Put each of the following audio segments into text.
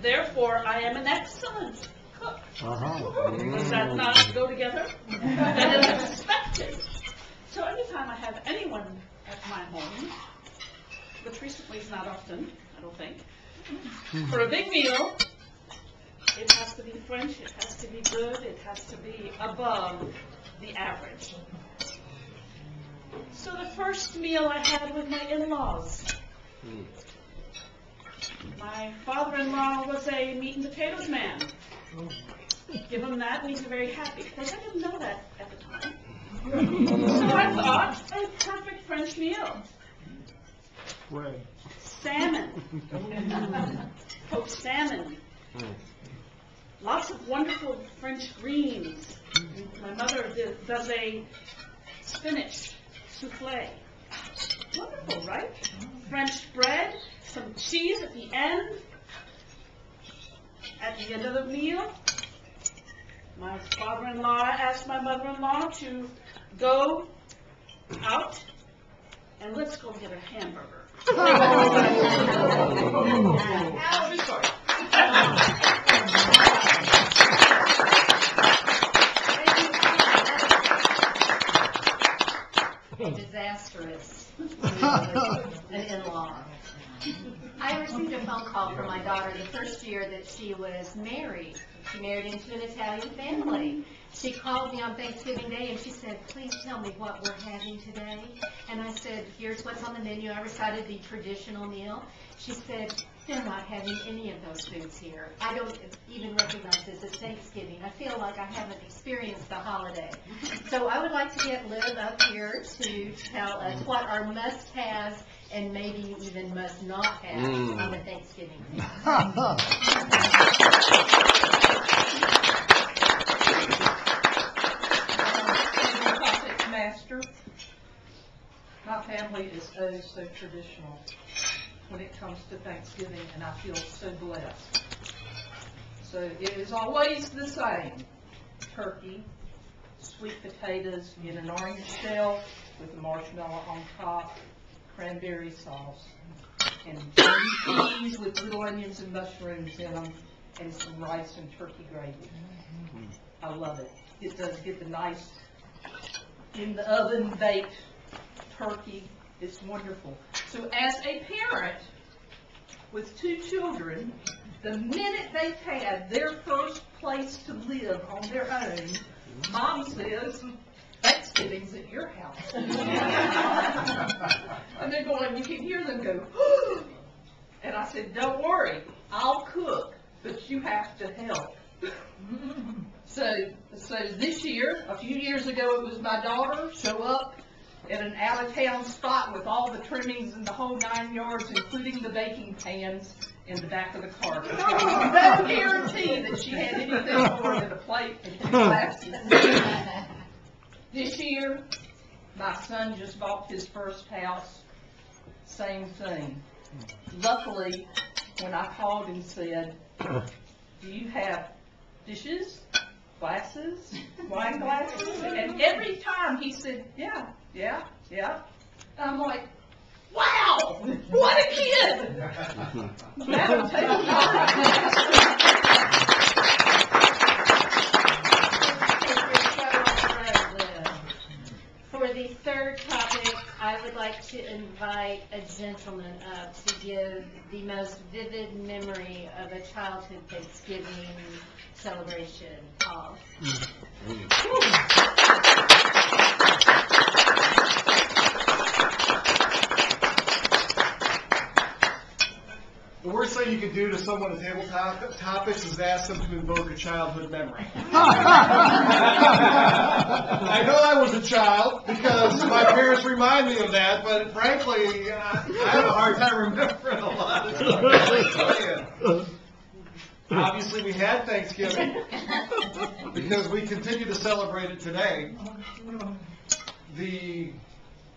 Therefore, I am an excellent cook. Does that not go together? That is expected. So anytime I have anyone at my home, which recently is not often, I don't think, for a big meal, it has to be French, it has to be good, it has to be above the average. So the first meal I had with my in-laws, my father-in-law was a meat and potatoes man. Give him that and he's very happy. Of course, I didn't know that at the time. So I thought, a perfect French meal. Salmon. Poached salmon. Lots of wonderful French greens. My mother does a spinach souffle. Wonderful, right? French bread, some cheese at the end. At the end of the meal, my father-in-law asked my mother-in-law to go out and let's go get a hamburger. Disastrous. An in-law. I received a phone call from my daughter the first year that she was married. She married into an Italian family. She called me on Thanksgiving Day and she said, please tell me what we're having today. And I said, here's what's on the menu. I recited the traditional meal. She said, they're not having any of those foods here. I don't even recognize this as Thanksgiving. I feel like I haven't experienced the holiday. So I would like to get Liv up here to tell us what our must-haves and maybe even must not have on the Thanksgiving meal. Master, my family is oh so traditional when it comes to Thanksgiving, and I feel so blessed. So it is always the same: turkey, sweet potatoes in an orange shell with a marshmallow on top, cranberry sauce, and peas with little onions and mushrooms in them, and some rice and turkey gravy. I love it. It does get the nice in the oven baked turkey. It's wonderful. So as a parent with 2 children, the minute they've had their first place to live on their own, Mom says, Thanksgiving's at your house. And they're going, you can hear them go, and I said, don't worry, I'll cook, but you have to help. So this year, a few years ago, it was my daughter show up at an out-of-town spot with all the trimmings and the whole 9 yards, including the baking pans in the back of the car. No guarantee that she had anything more than a plate and 2 glasses. This year, my son just bought his first house. Same thing. Luckily, when I called and said, do you have dishes, glasses, wine glasses? And every time he said, yeah. I'm like, wow, what a kid! That'll take For the third topic, I would like to invite a gentleman up to give the most vivid memory of a childhood Thanksgiving celebration. Paul. The worst thing you could do to someone at table topics is ask them to invoke a childhood memory. I know I was a child because my parents remind me of that, but frankly, I have a hard time remembering a lot of stuff. Obviously, we had Thanksgiving because we continue to celebrate it today.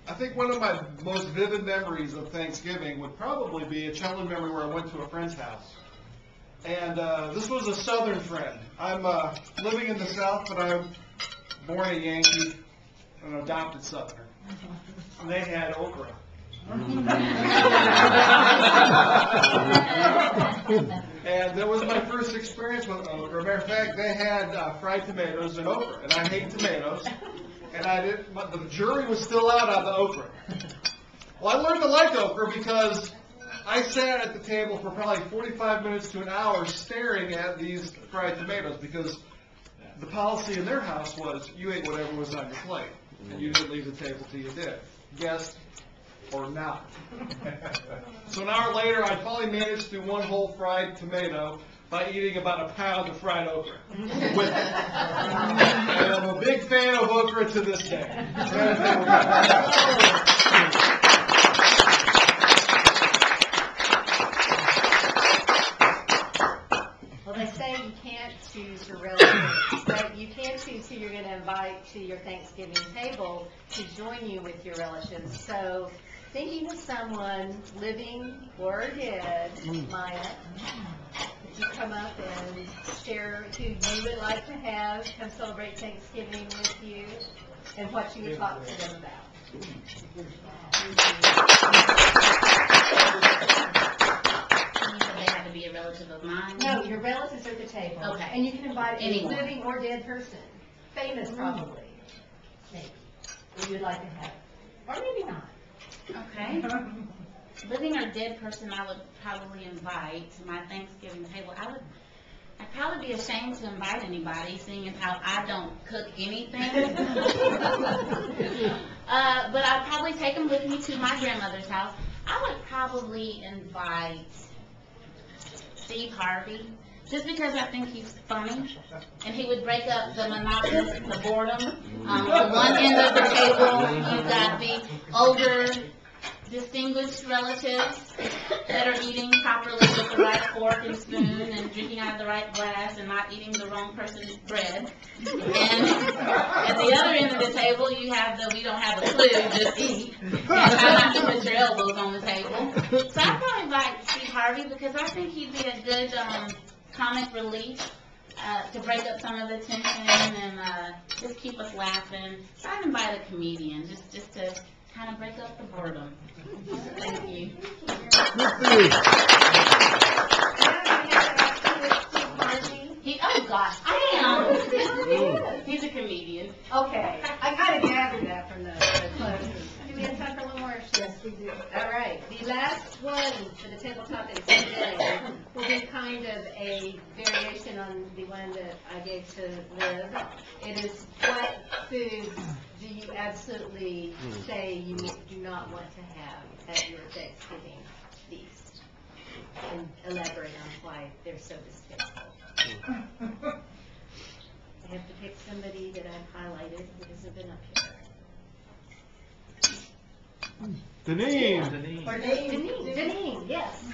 I think one of my most vivid memories of Thanksgiving would probably be a childhood memory where I went to a friend's house. And this was a southern friend. I'm living in the South, but I'm born a Yankee, an adopted southerner. And they had okra. And that was my first experience with okra. Matter of fact, they had fried tomatoes and okra, and I hate tomatoes. And I didn't. But the jury was still out on the okra. Well, I learned to like okra because I sat at the table for probably 45 minutes to an hour staring at these fried tomatoes because the policy in their house was you ate whatever was on your plate, and you didn't leave the table till you did. Guest or not. So an hour later, I finally managed through one whole fried tomato by eating about a pound of fried okra with it. And I'm a big fan of okra to this day. Well, they say you can't choose your relatives, but you can choose who you're going to invite to your Thanksgiving table to join you with your relatives. So, thinking of someone living or dead, Maya, would you come up and share who you would like to have come celebrate Thanksgiving with you and what you would talk to them about? They have to be a relative of mine? No, your relatives are at the table. Okay. And you can invite Anyone. a living or dead person, famous probably, maybe, who you would like to have, or maybe not. Okay. Living or dead person I would probably invite to my Thanksgiving table. I'd probably be ashamed to invite anybody, seeing as how I don't cook anything. But I'd probably take them with me to my grandmother's house. I would probably invite Steve Harvey, just because I think he's funny, and he would break up the monotonous, the boredom. On one end of the table, you've got the older, distinguished relatives that are eating properly with the right fork and spoon and drinking out of the right glass and not eating the wrong person's bread. And at the other end of the table, you have the we don't have a clue, just eat. And try not to put your elbows on the table. So I'd probably invite Steve Harvey because I think he'd be a good comic relief to break up some of the tension and just keep us laughing. So I'd invite a comedian just to kind of break up the boredom. Thank you. Oh gosh, I am. He's a comedian. Okay, I kind of gathered that from the closing. Do we have time for one more? Yes, we do. All right, the last one for the tabletop today will be kind of a variation on the one that I gave to Liv. It is what foods do you absolutely say you do not want to have at your Thanksgiving feast? And elaborate on why they're so distasteful. I have to pick somebody that I've highlighted that hasn't been up here. Deneen. Deneen, yes.